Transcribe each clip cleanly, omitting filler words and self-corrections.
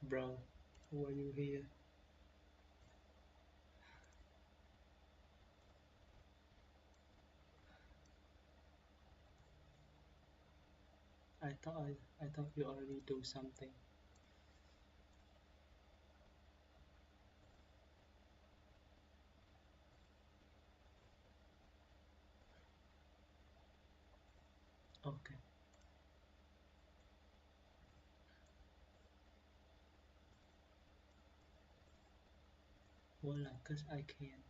Bro, why you here? I thought you already do something. Okay. Well, cause I can.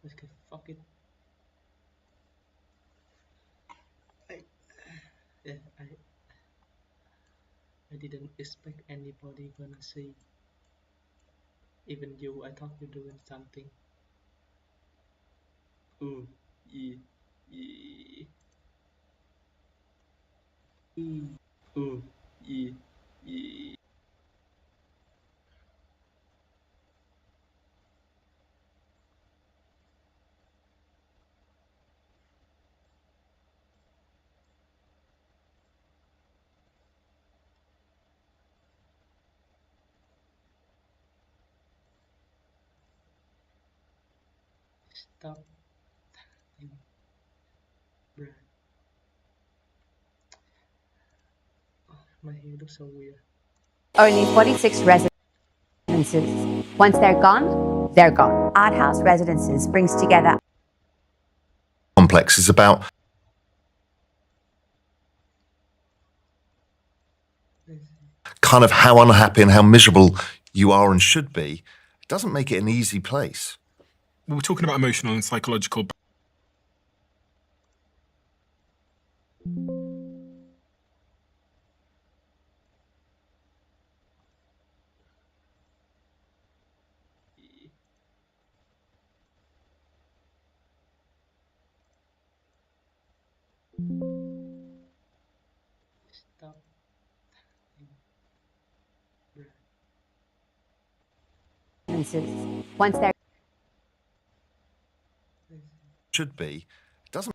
Okay, fuck it. I, yeah, I didn't expect anybody gonna see. Even you, I thought you're doing something. Ooh, yeah, yeah. Ooh, yeah, yeah. Stop, bruh. My hair looks so weird. Only 46 residences. Once they're gone, they're gone. Art House Residences brings together complex is about kind of how unhappy and how miserable you are and should be. It doesn't make it an easy place. We're talking about emotional and psychological. Stop, bruh. residences. Once they're Should be. It doesn't.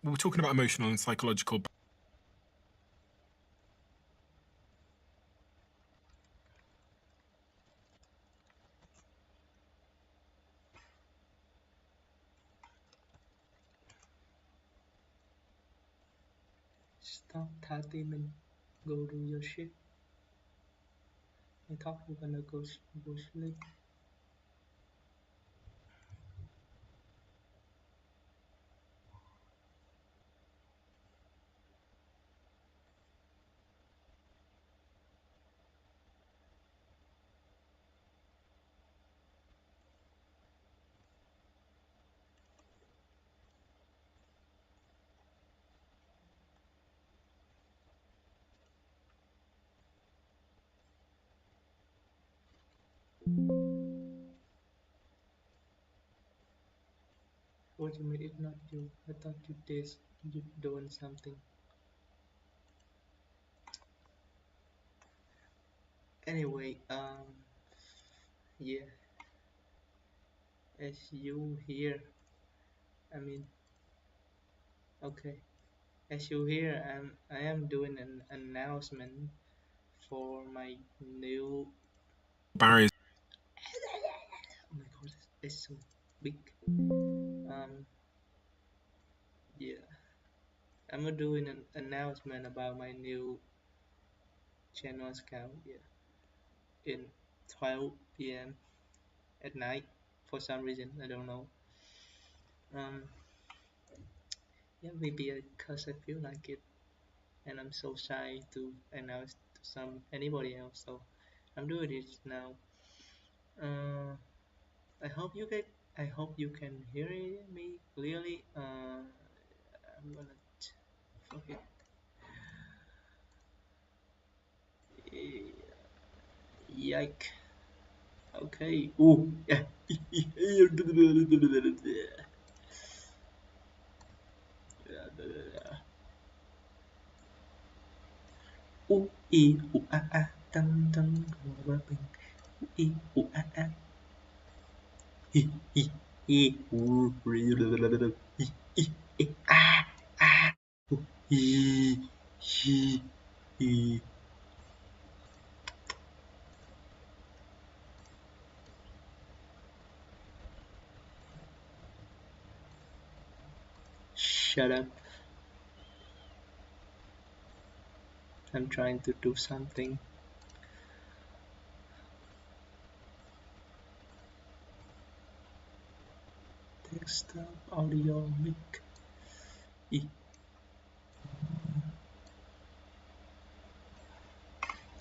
We're talking about emotional and psychological. Stop 30 minutes. Go do your shit. I thought you're gonna go sleep. What you mean it's not you? I thought you doing something. Anyway, yeah, as you hear, I mean, okay, as you hear, I am doing an announcement for my new. barriers. Oh my god, it's so big. Yeah, I'm doing an announcement about my new channel account. Yeah, in 12 p.m. at night for some reason I don't know. Um, yeah, maybe because I feel like it, and I'm so shy to announce to anybody else. So I'm doing it now. Uh, I hope you get. I hope you can hear me clearly. I'm gonna forget. Yike. Okay. Ooh. Yeah. U I U A A tăng tăng hòa bình. U I U A A. I I I U I I I A A. I I I. Shut up. I'm trying to do something. Desktop audio mic. I.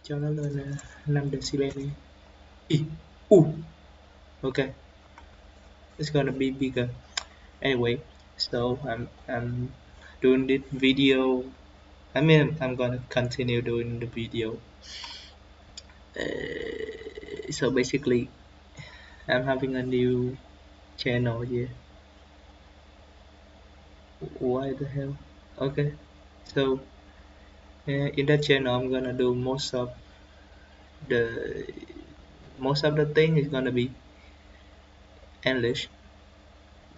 Cho nó lên 5 decibel đi. I. Okay. It's gonna be bigger. Anyway, so I'm doing this video. I mean, I'm gonna continue doing the video. So basically, I'm having a new channel here. Why the hell? Okay, so in that channel, I'm gonna do the most of the thing is gonna be English.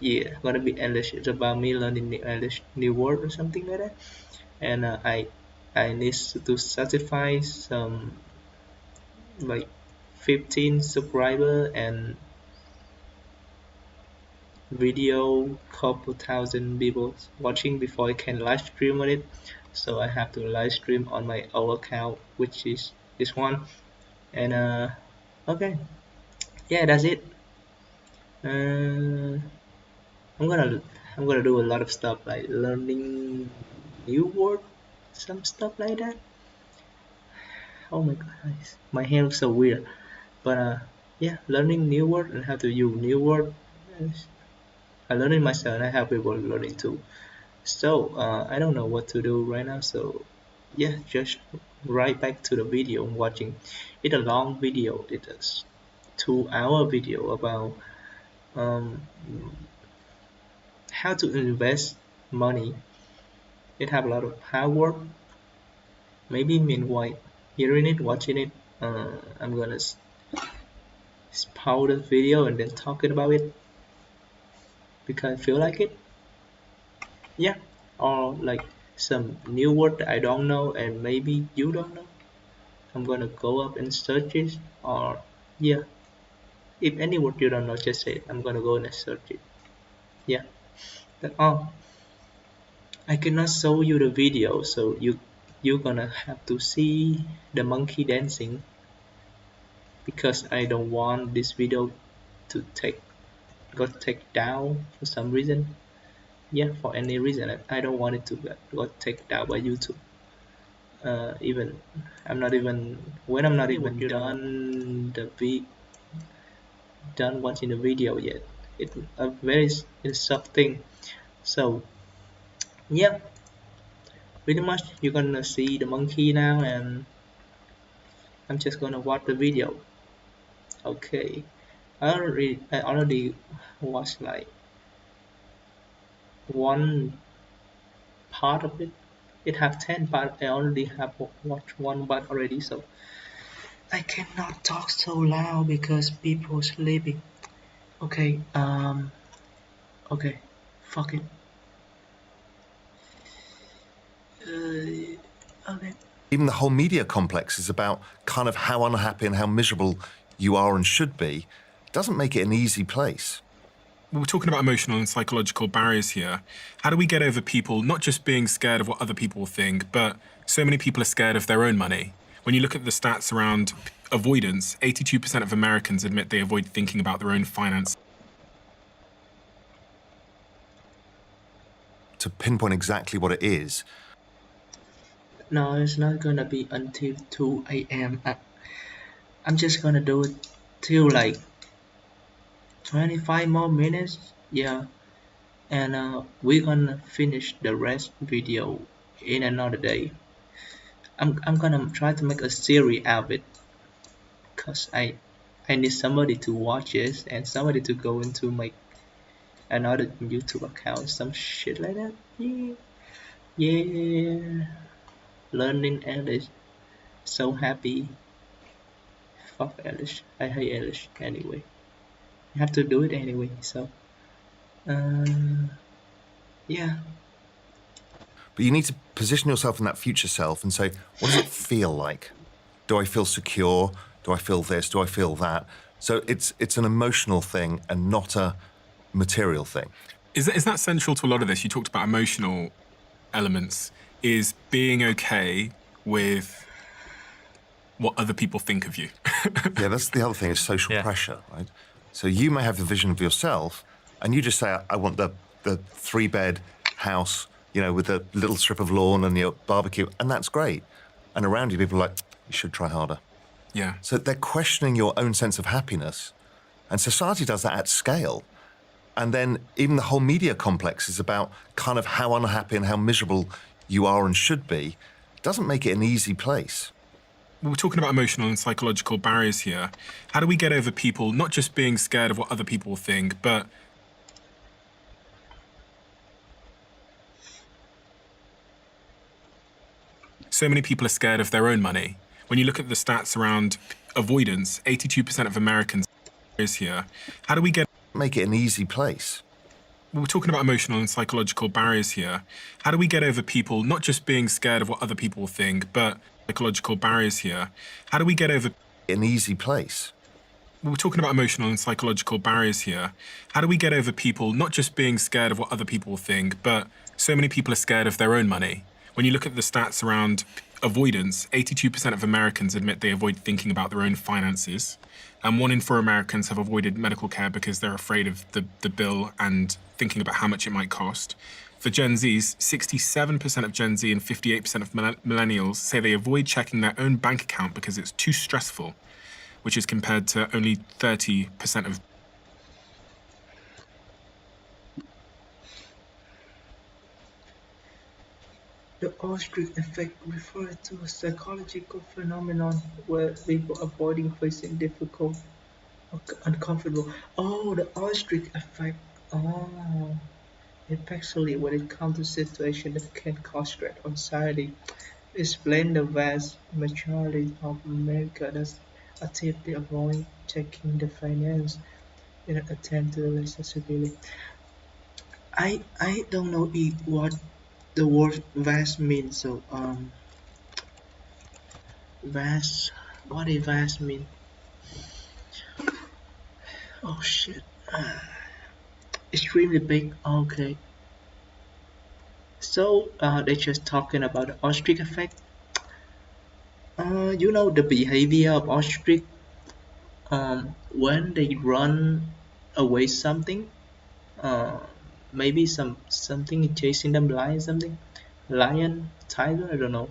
Yeah, gonna be English. It's about me learning new English, new word or something like that. And I need to satisfy some like 15 subscriber and video couple thousand people watching before I can live stream on it. So I have to live stream on my old account, which is this one. And okay, yeah, that's it. uh, I'm gonna I'm gonna do a lot of stuff like learning new word, some stuff like that. Oh my god, my hand looks so weird. But yeah, learning new word and how to use new word. I learning myself and I have people learning too. So I don't know what to do right now. So yeah, just right back to the video I'm watching. It's a long video. It's 2 hour video about um, how to invest money. It have a lot of hard work. Maybe meanwhile hearing it, watching it, I'm gonna pause the video and then talking about it because I feel like it. Yeah, or like some new word that I don't know and maybe you don't know. I'm gonna go up and search it, or yeah, if any word you don't know, just say it. I'm gonna go and search it. Yeah, that's all. I cannot show you the video, so you're gonna have to see the monkey dancing because I don't want this video to got take down for some reason. Yeah, for any reason I don't want it to got take down by YouTube. Even I'm not even when I'm not even done watching the video yet. It's a very thing. So yeah, pretty much you're gonna see the monkey now, and I'm just gonna watch the video. Okay, I already watched like one part of it. It have 10 part. I already have watched one part already, so I cannot talk so loud because people sleeping. Okay, okay, fuck it. Okay. Even the whole media complex is about kind of how unhappy and how miserable you are and should be. It doesn't make it an easy place. We're talking about emotional and psychological barriers here. How do we get over people not just being scared of what other people will think, but so many people are scared of their own money? When you look at the stats around avoidance, 82% of Americans admit they avoid thinking about their own finances. To pinpoint exactly what it is, No, it's not gonna be until 2 a.m. I'm just gonna do it till like 25 more minutes. Yeah, and we're gonna finish the rest video in another day. I'm gonna try to make a series out of it, cause I need somebody to watch it and somebody to go into my another YouTube account, some shit like that. Yeah, yeah. Learning English, so happy. Fuck English, I hate English anyway. You have to do it anyway. So, yeah. but you need to position yourself in that future self and say, what does it feel like? Do I feel secure? Do I feel this? Do I feel that? So it's an emotional thing and not a material thing. Is that central to a lot of this? You talked about emotional elements. Is being okay with what other people think of you? Yeah, that's the other thing is social pressure, right? So you may have the vision of yourself and you just say, I want the 3-bed house, with a little strip of lawn and your barbecue, and that's great. And around you, people are like, you should try harder. Yeah. So they're questioning your own sense of happiness. And society does that at scale. And then even the whole media complex is about kind of how unhappy and how miserable you are and should be. It doesn't make it an easy place. We're talking about emotional and psychological barriers here. How do we get over people not just being scared of what other people will think, but so many people are scared of their own money? When you look at the stats around avoidance, 82% of Americans is here. How do we get Make it an easy place. We're talking about emotional and psychological barriers here. How do we get over people not just being scared of what other people will think, but psychological barriers here? How do we get over An easy place. We're talking about emotional and psychological barriers here. How do we get over people not just being scared of what other people will think, but so many people are scared of their own money? When you look at the stats around avoidance, 82% of Americans admit they avoid thinking about their own finances. And 1 in 4 Americans have avoided medical care because they're afraid of the bill and thinking about how much it might cost. For Gen Zs, 67% of Gen Z and 58% of millennials say they avoid checking their own bank account because it's too stressful, which is compared to only 30% of The ostrich effect refers to a psychological phenomenon where people avoiding facing difficult or uncomfortable. Oh, the ostrich effect. Oh, especially when it comes to situations that can cause stress or anxiety. Explain the vast majority of America does actively avoid checking the finance in an attempt to relax severely. I don't know what the word vast means. So vast. What does vast mean? Oh shit. Extremely big. Okay. So they're just talking about the ostrich effect. The behavior of ostrich. When they run away something. Uh, maybe something chasing them, lion, tiger. I don't know.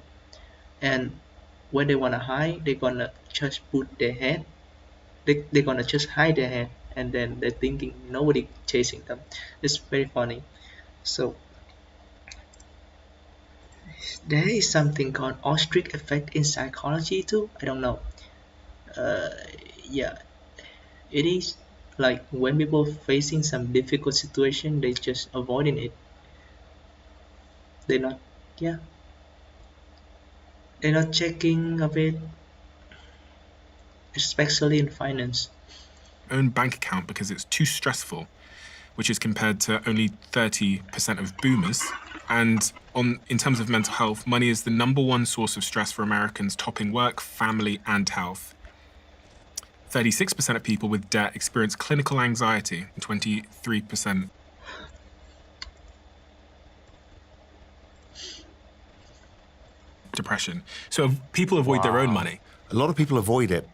And when they wanna hide, they're gonna just put their head. They're gonna just hide their head, and then they're thinking nobody chasing them. It's very funny. So there is something called ostrich effect in psychology too. I don't know. Uh, yeah, it is like when people facing some difficult situation, they just avoiding it. They're not, yeah, they're not checking a bit, especially in finance. Own bank account because it's too stressful, which is compared to only 30% of boomers. And in terms of mental health, money is the #1 source of stress for Americans, topping work, family, and health. 36% of people with debt experience clinical anxiety, and 23% depression. So people avoid their own money. A lot of people avoid it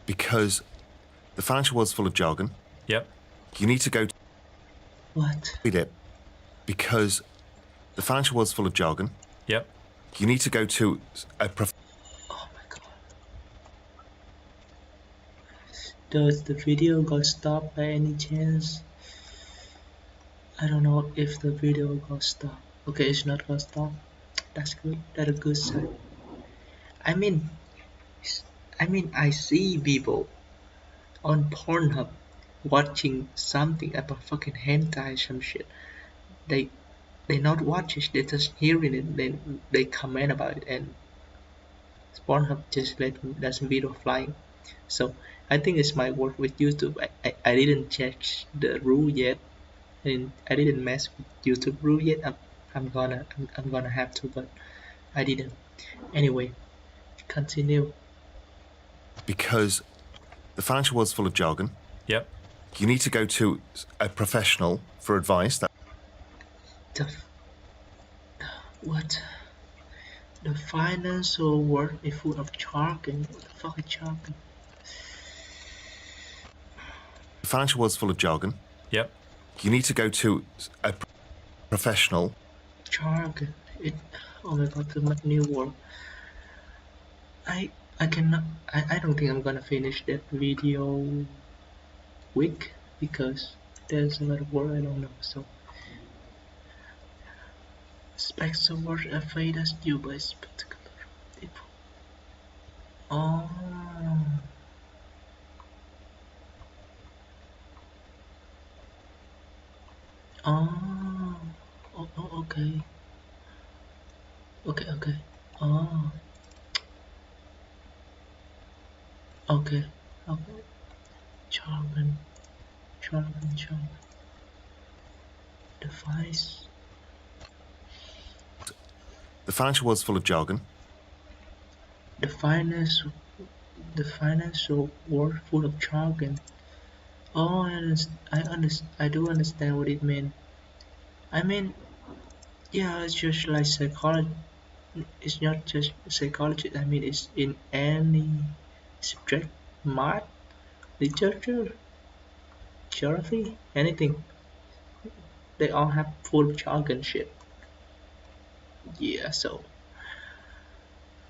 because the financial world's full of jargon. Yep. You need to go to What? it because the financial world's full of jargon. Yep. You need to go to a Oh my god. Does the video got stopped by any chance? I don't know if the video got stopped. Okay, it's not got stopped. That's good. That's a good sign. I mean, I see people on Pornhub watching something about fucking hentai, some shit. They not watch it. They just hearing it. Then they comment about it, and Pornhub just let some video flying. So I think it's my work with YouTube. I didn't check the rule yet, and I didn't mess with YouTube rule yet. I'm gonna have to, but I didn't. Anyway, continue. because the financial world's full of jargon. Yep. You need to go to a professional for advice. The what? The financial world is full of jargon. What the fuck is jargon? The financial world's full of jargon. Yep. You need to go to a professional. Jargon. Oh my god, the new word. I cannot. I don't think I'm gonna finish that video quick because there's a lot of word I don't know. So specs of word are afraid as you by particular people. Oh. Oh. Oh, okay. Okay. Oh. Okay. Jargon. Device. The financial world's full of jargon. The financial world full of jargon. Oh, I do understand what it means. I mean, yeah, it's just like psychology. It's not just psychology. I mean, it's in any subject, math, literature, geography, anything. They all have full of jargon shit. Yeah, so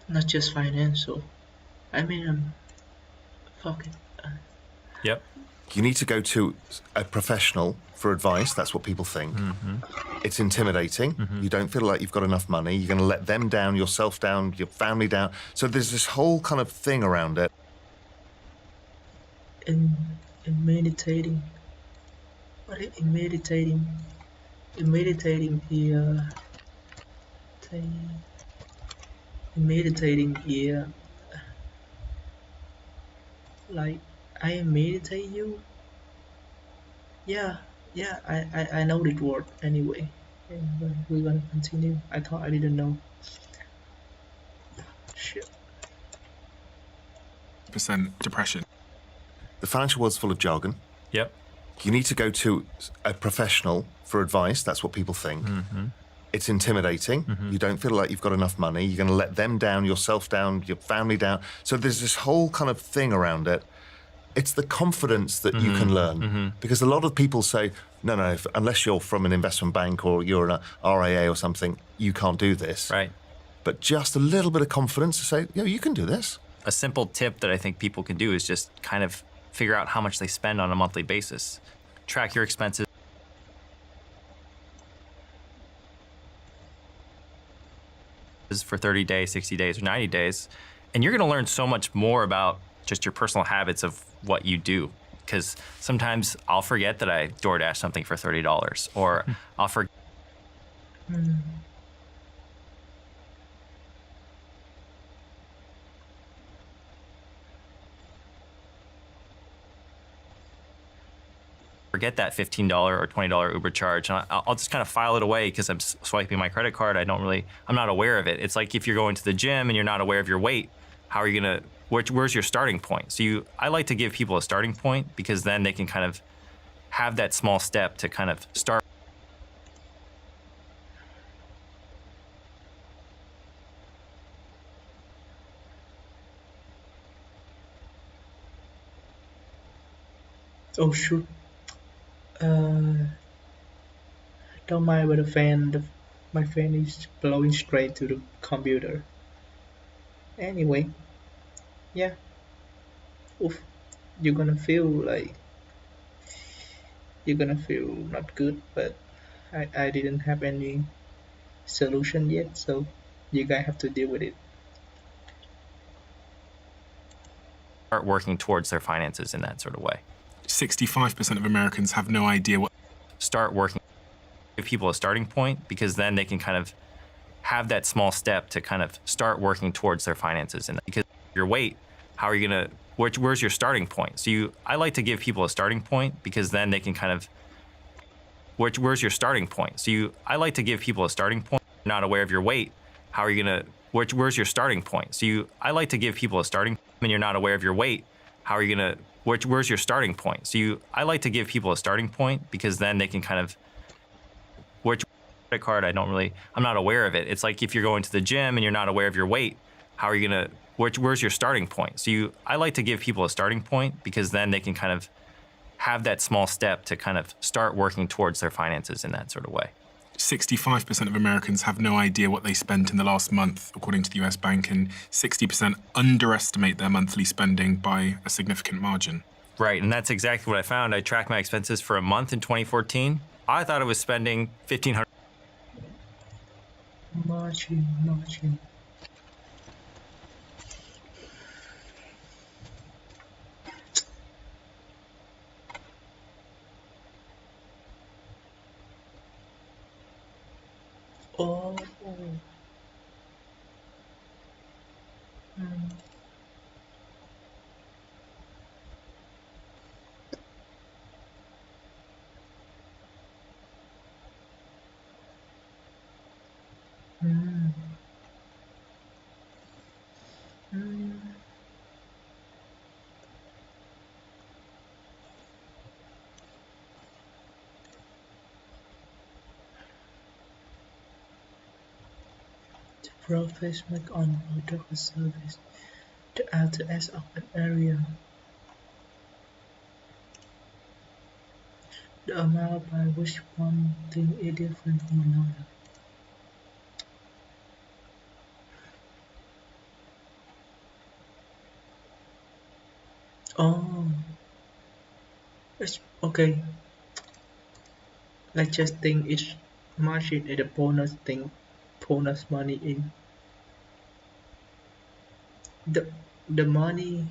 not just financial. I mean, fuck it. Yep. You need to go to a professional for advice. That's what people think. It's intimidating. You don't feel like you've got enough money. You're going to let them down, yourself down, your family down. So there's this whole kind of thing around it. In meditating, in meditating here, like I meditate you. Yeah, I know the word anyway. And we're gonna continue. I thought I didn't know. Shit. percent depression. The financial world's full of jargon. Yep. You need to go to a professional for advice. That's what people think. It's intimidating. You don't feel like you've got enough money. You're going to let them down, yourself down, your family down. So there's this whole kind of thing around it. It's the confidence that you can learn. Because a lot of people say, no, unless you're from an investment bank or you're an RIA or something, you can't do this. Right. But just a little bit of confidence to say, you can do this. A simple tip that I think people can do is just kind of figure out how much they spend on a monthly basis. Track your expenses for 30 days, 60 days, or 90 days, and you're going to learn so much more about just your personal habits of what you do. Because sometimes I'll forget that I DoorDash something for $30, or I'll forget forget that $15 or $20 Uber charge, and I'll just kind of file it away because I'm swiping my credit card. I'm not aware of it. It's like if you're going to the gym and you're not aware of your weight, how are you gonna? Where's your starting point? So I like to give people a starting point because then they can kind of have that small step to kind of start. Oh shoot. Don't mind, but my fan is blowing straight to the computer. Anyway, yeah. Oof. You're gonna feel like you're gonna feel not good, but I didn't have any solution yet, so you guys have to deal with it. Start working towards their finances in that sort of way. 65% of Americans have no idea what. Start working. Give people a starting point because then they can kind of have that small step to kind of start working towards their finances. And because your weight, how are you gonna? Where's your starting point? So I like to give people a starting point because then they can kind of. Where's your starting point? So I like to give people a starting point. You're not aware of your weight, how are you gonna? Where's your starting point? So I like to give people a starting point, and you're not aware of your weight, how are you gonna? Where's your starting point? So I like to give people a starting point because then they can kind of. Which credit card, I'm not aware of it. It's like if you're going to the gym and you're not aware of your weight, how are you gonna? Where's your starting point? So I like to give people a starting point because then they can kind of have that small step to kind of start working towards their finances in that sort of way. 65% of Americans have no idea what they spent in the last month, according to the US Bank, and 60% underestimate their monthly spending by a significant margin. Right, and that's exactly what I found. I tracked my expenses for a month in 2014. I thought I was spending $1,500. Marching. Oh. Mm. Mm. Mm. The profits make on order of service. The LTS of an area. The amount by which one thing is different from another. Oh, it's okay. Let's just think each margin is a bonus money in the money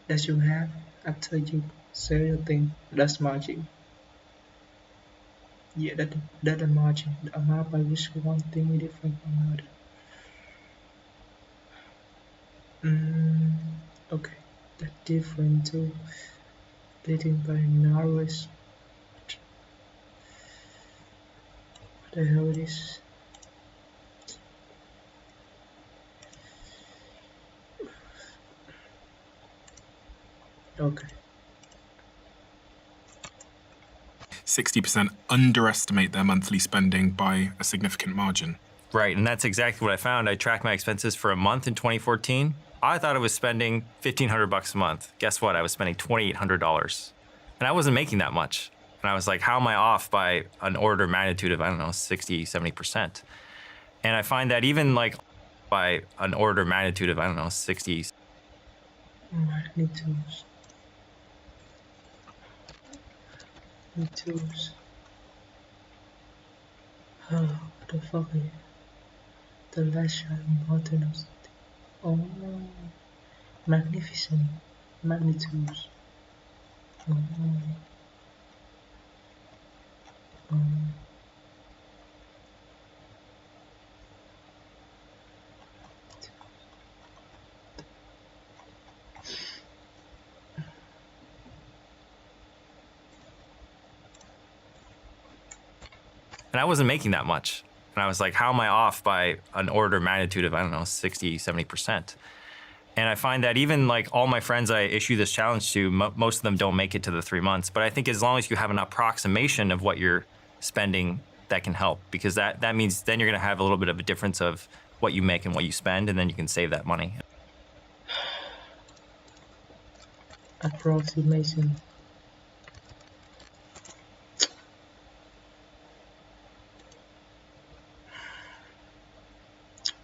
that you have after you sell your thing. That's margin. Yeah, that the margin. The amount by which one thing is different from another. Okay, that's different too. Splitting by narrowest. What the hell it is? Okay. 60% underestimate their monthly spending by a significant margin. Right, and that's exactly what I found. I tracked my expenses for a month in 2014. I thought I was spending $1,500 a month. Guess what? I was spending $2,800, and I wasn't making that much. And I was like, how am I off by an order of magnitude of, I don't know, 60, 70%? And I find that even like by an order of magnitude of, I don't know, 60. Magnitudes. Magnitudes. Oh, what the fuck is it? The last important of something. Oh, magnificent. Magnitudes. Oh, oh. and I wasn't making that much. And I was like, how am I off by an order of magnitude of, I don't know, 60, 70%? And I find that even like all my friends I issue this challenge to, most of them don't make it to the 3 months. But I think as long as you have an approximation of what you're spending, that can help, because that means then you're going to have a little bit of a difference of what you make and what you spend, and then you can save that money. Approximation.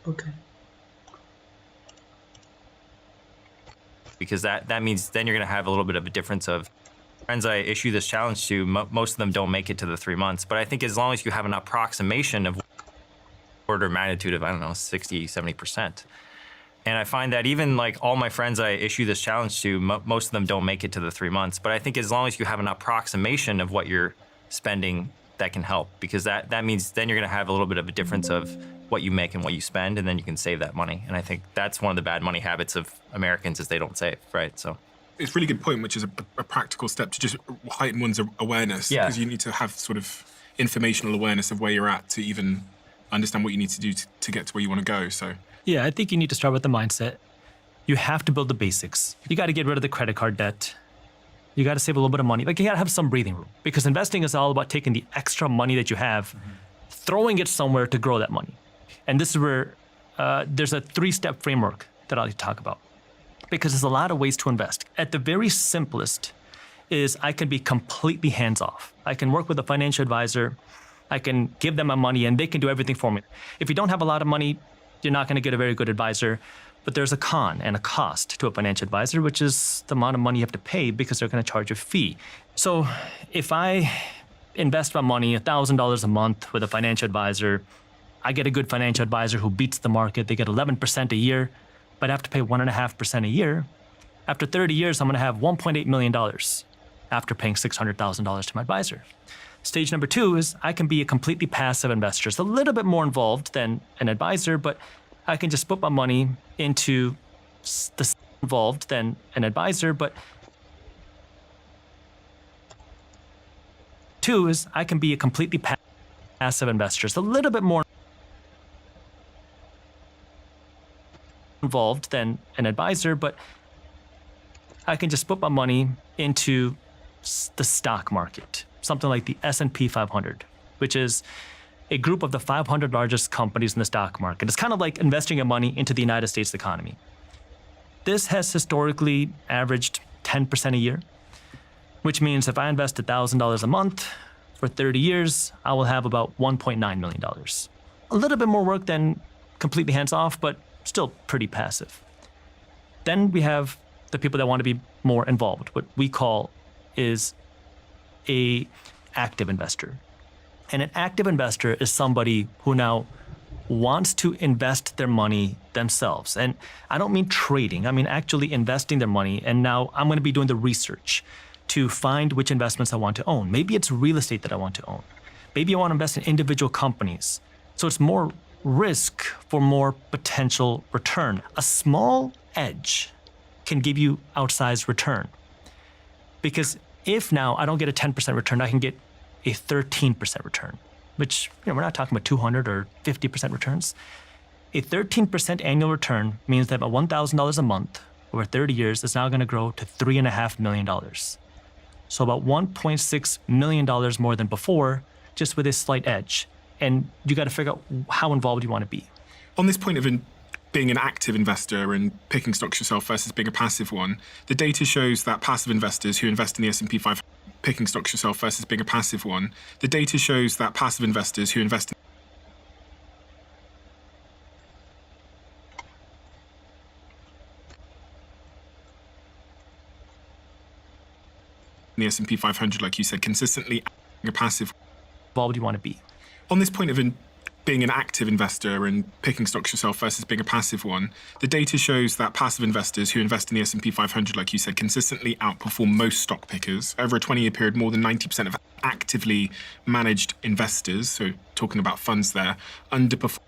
Okay. Because that means then you're going to have a little bit of a difference of friends I issue this challenge to, most of them don't make it to the 3 months. But I think as long as you have an approximation of order of magnitude of, I don't know, 60, 70%. And I find that even like all my friends I issue this challenge to, most of them don't make it to the 3 months. But I think as long as you have an approximation of what you're spending, that can help, because that means then you're going to have a little bit of a difference of what you make and what you spend, and then you can save that money. And I think that's one of the bad money habits of Americans, is they don't save, right? So it's a really good point, which is a practical step to just heighten one's awareness, because you need to have sort of informational awareness of where you're at to even understand what you need to do to get to where you want to go. So yeah, I think you need to start with the mindset. You have to build the basics. You got to get rid of the credit card debt. You got to save a little bit of money. Like, you got to have some breathing room, because investing is all about taking the extra money that you have, throwing it somewhere to grow that money. And this is where there's a 3-step framework that I'll talk about, because there's a lot of ways to invest. At the very simplest is I can be completely hands-off. I can work with a financial advisor. I can give them my money and they can do everything for me. If you don't have a lot of money, you're not going to get a very good advisor. But there's a con and a cost to a financial advisor, which is the amount of money you have to pay, because they're going to charge a fee. So if I invest my money, $1,000 a month with a financial advisor, I get a good financial advisor who beats the market. They get 11% a year, but I have to pay 1.5% a year. After 30 years, I'm going to have $1.8 million after paying $600,000 to my advisor. Stage number 2 is I can be a completely passive investor. It's a little bit more involved than an advisor, but I can just put my money into the involved than an advisor. But 2 is I can be a completely passive investor. It's a little bit more involved than an advisor, but I can just put my money into the stock market, something like the S&P 500, which is a group of the 500 largest companies in the stock market. It's kind of like investing your money into the United States economy. This has historically averaged 10% a year, which means if I invest $1,000 a month for 30 years, I will have about $1.9 million. A little bit more work than completely hands-off, but still pretty passive. Then we have the people that want to be more involved. What we call is a active investor. And an active investor is somebody who now wants to invest their money themselves. And I don't mean trading, I mean actually investing their money. And now I'm going to be doing the research to find which investments I want to own. Maybe it's real estate that I want to own. Maybe I want to invest in individual companies. So it's more risk for more potential return. A small edge can give you outsized return. Because if now I don't get a 10% return, I can get a 13% return, which, we're not talking about 200 or 50% returns. A 13% annual return means that my $1,000 a month over 30 years is now going to grow to $3.5 million. So about $1.6 million more than before, just with a slight edge. And you got to figure out how involved you want to be. On this point of being an active investor and picking stocks yourself versus being a passive one, the data shows that passive investors who invest in the S&P 500, picking stocks yourself versus being a passive one, the data shows that passive investors who invest in the S&P 500, like you said, consistently a passive. Involved you want to be. On this point of being an active investor and picking stocks yourself versus being a passive one, the data shows that passive investors who invest in the S&P 500, like you said, consistently outperform most stock pickers. Over a 20-year period, more than 90% of actively managed investors, so talking about funds there, underperform.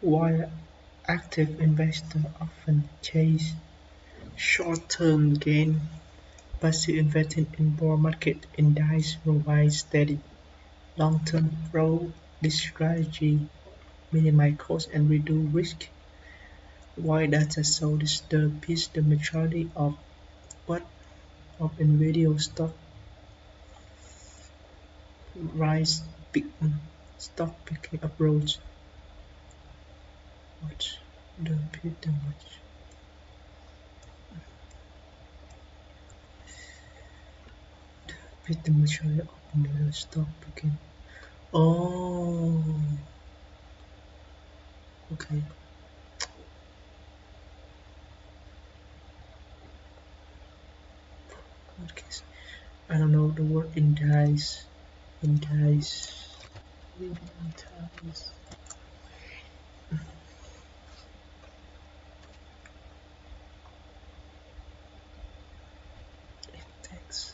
While active investors often chase short-term gain, passive investing in bull market indices provides steady, long-term growth. This strategy minimizes costs and reduces risk. Why data so disturbs the majority of what of individual stock rise big stock picking approach. What the pit the much with the majority of individual stock picking. Oh, okay. Okay. I don't know the word indice. Indice. Indice. Index.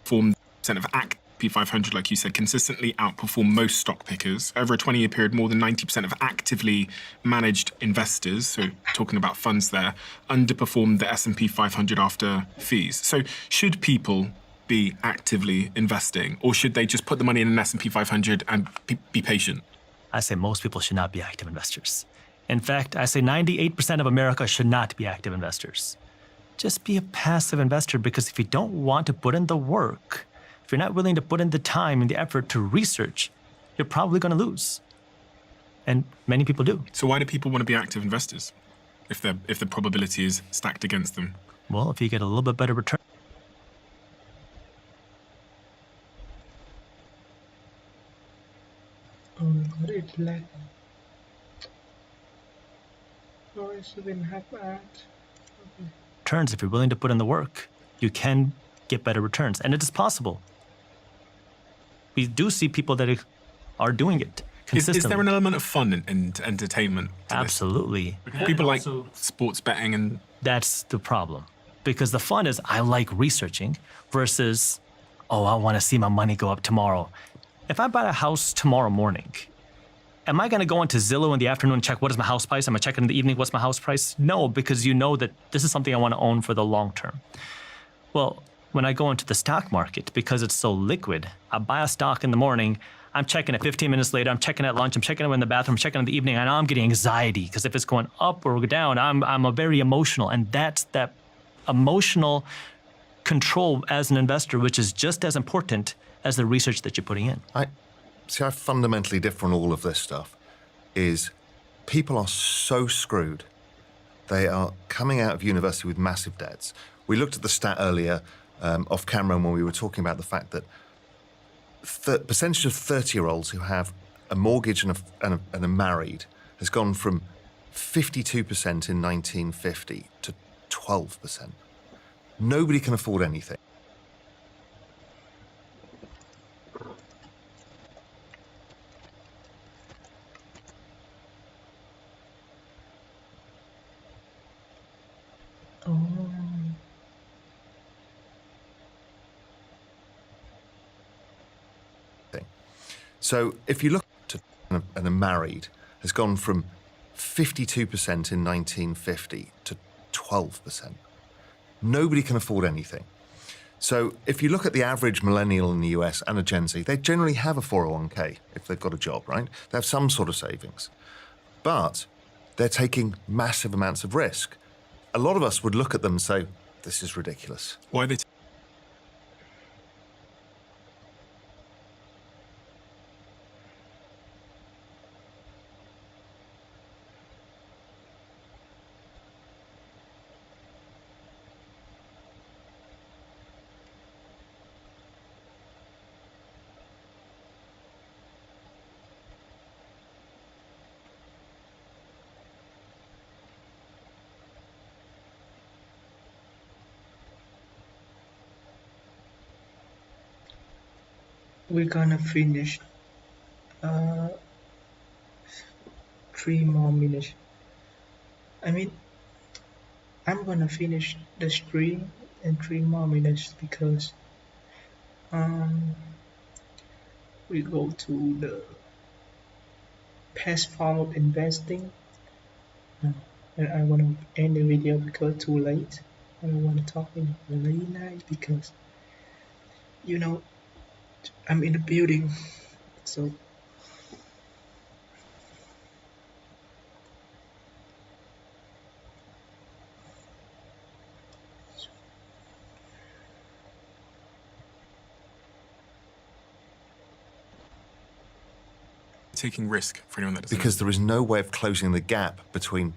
Form percent of active P500, like you said, consistently outperform most stock pickers. Over a 20-year period, more than 90% of actively managed investors, so talking about funds there, underperformed the S&P 500 after fees. So should people be actively investing, or should they just put the money in an S&P 500 and be patient? I say most people should not be active investors. In fact, I say 98% of America should not be active investors. Just be a passive investor, because if you don't want to put in the work, if you're not willing to put in the time and the effort to research, you're probably going to lose. And many people do. So why do people want to be active investors if the probability is stacked against them? Well, if you get a little bit better return. Oh my god, it's lag. Oh, I shouldn't have that. Returns, if you're willing to put in the work, you can get better returns. And it is possible. We do see people that are doing it consistently. Is there an element of fun and entertainment to this? Absolutely. People like sports betting and... That's the problem. Because the fun is, I like researching versus, oh, I want to see my money go up tomorrow. If I buy a house tomorrow morning, am I going to go into Zillow in the afternoon and check what is my house price? Am I checking in the evening what's my house price? No, because you know that this is something I want to own for the long term. Well, when I go into the stock market, because it's so liquid, I buy a stock in the morning, I'm checking it 15 minutes later, I'm checking it at lunch, I'm checking it in the bathroom, I'm checking it in the evening, and I'm getting anxiety because if it's going up or down, I'm a very emotional, and that's that emotional control as an investor, which is just as important as the research that you're putting in. I fundamentally differ on all of this stuff is people are so screwed. They are coming out of university with massive debts. We looked at the stat earlier off camera when we were talking about the fact that percentage of 30-year-olds who have a mortgage and are married has gone from 52% in 1950 to 12%. Nobody can afford anything. So if you look to and are married has gone from 52% in 1950 to 12%. Nobody can afford anything. So if you look at the average millennial in the US and a Gen Z, they generally have a 401k if they've got a job, right? They have some sort of savings. But they're taking massive amounts of risk. A lot of us would look at them and say, this is ridiculous. Why are they... We're gonna finish 3 more minutes. I mean, I'm gonna finish the stream in 3 more minutes because we go to the past form of investing. And I wanna end the video because it's too late. I don't wanna talk in the late night because you know I'm in the building, so taking risk for anyone that doesn't Because there is no way of closing the gap between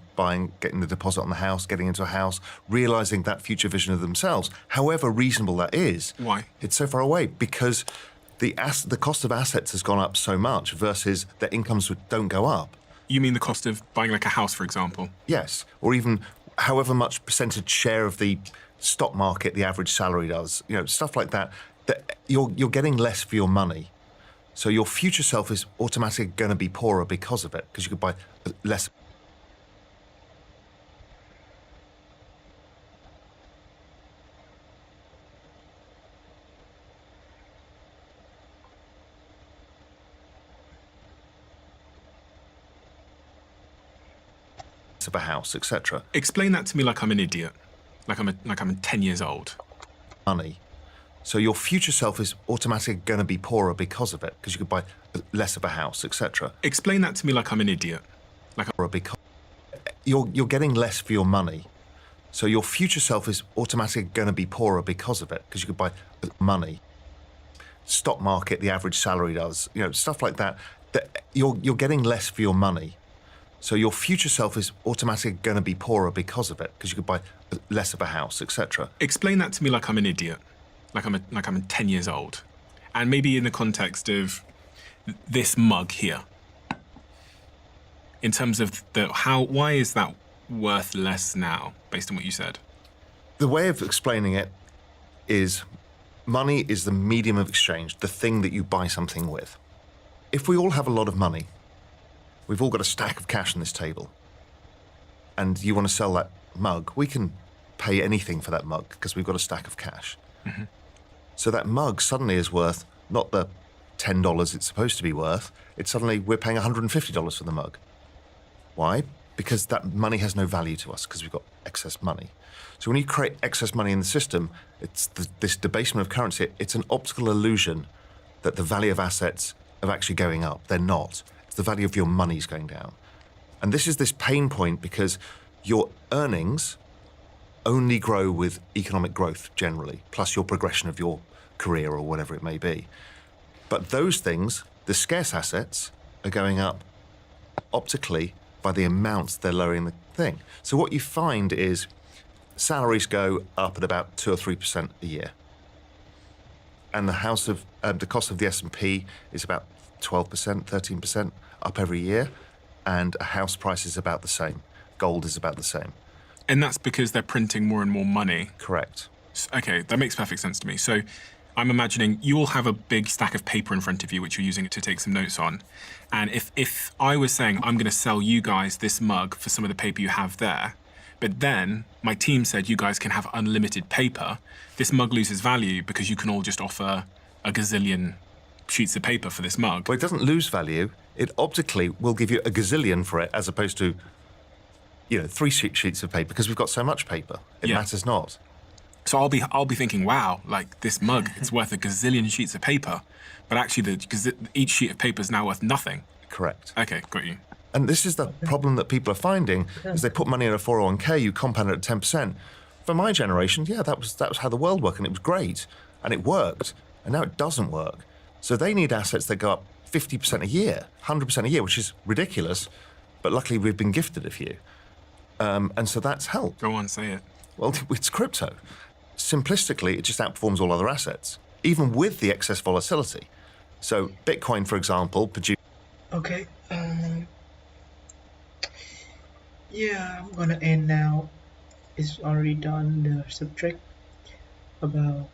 getting the deposit on the house, getting into a house, realizing that future vision of themselves, however reasonable that is. Why? It's so far away because the cost of assets has gone up so much versus their incomes don't go up. You mean the cost of buying like a house, for example? Yes, or even however much percentage share of the stock market the average salary does, stuff like that, that you're getting less for your money. So your future self is automatically going to be poorer because of it, because you could buy less. Of a house, etc. Explain that to me like I'm an idiot, like I'm 10 years old. Money. So your future self is automatically going to be poorer because of it, because you could buy less of a house, etc. Explain that to me like I'm an idiot, like because you're getting less for your money. So your future self is automatically going to be poorer because of it, because you could buy money. Stock market, the average salary does, stuff like that. That you're getting less for your money. So your future self is automatically going to be poorer because of it, because you could buy less of a house, etc. Explain that to me like I'm an idiot, like I'm 10 years old, and maybe in the context of this mug here. in terms of why is that worth less now, based on what you said? The way of explaining it is money is the medium of exchange, the thing that you buy something with. If we all have a lot of money, we've all got a stack of cash on this table, and you want to sell that mug, we can pay anything for that mug because we've got a stack of cash. Mm-hmm. So that mug suddenly is worth not the $10 it's supposed to be worth, it's suddenly we're paying $150 for the mug. Why? Because that money has no value to us because we've got excess money. So when you create excess money in the system, it's this debasement of currency. It's an optical illusion that the value of assets are actually going up. They're not. It's the value of your money's going down. And this is this pain point because your earnings only grow with economic growth generally, plus your progression of your career or whatever it may be. But those things, the scarce assets, are going up optically by the amounts they're lowering the thing. So what you find is salaries go up at about 2 or 3% a year. And the cost of the S&P is about 12%, 13% up every year. And a house price is about the same. Gold is about the same. And that's because they're printing more and more money. Correct. Okay, that makes perfect sense to me. So I'm imagining you all have a big stack of paper in front of you, which you're using to take some notes on. And if I was saying, I'm going to sell you guys this mug for some of the paper you have there, but then my team said you guys can have unlimited paper, this mug loses value because you can all just offer a gazillion sheets of paper for this mug. Well, it doesn't lose value. It optically will give you a gazillion for it as opposed to, 3 sheets of paper because we've got so much paper. It matters not. So I'll be thinking, wow, like this mug, it's worth a gazillion sheets of paper, but actually each sheet of paper is now worth nothing. Correct. Okay, got you. And this is the problem that people are finding is they put money in a 401k, you compound it at 10%. For my generation, that was how the world worked, and it was great, and it worked, and now it doesn't work. So they need assets that go up 50% a year, 100% a year, which is ridiculous, but luckily we've been gifted a few. And so that's helped. Go on, say it. Well, it's crypto. Simplistically, it just outperforms all other assets, even with the excess volatility. So Bitcoin, for example, produces... Okay. I'm gonna end now. It's already done the subject about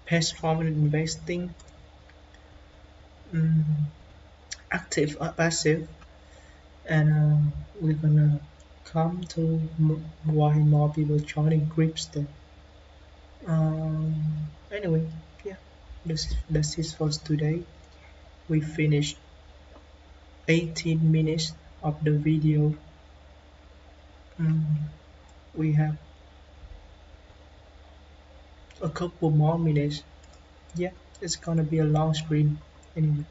performance investing, active or passive, and we're gonna come to why more people joining crypto. Anyway, that's it for today. We finished 18 minutes of the video. We have a couple more minutes. It's gonna be a long stream anyway.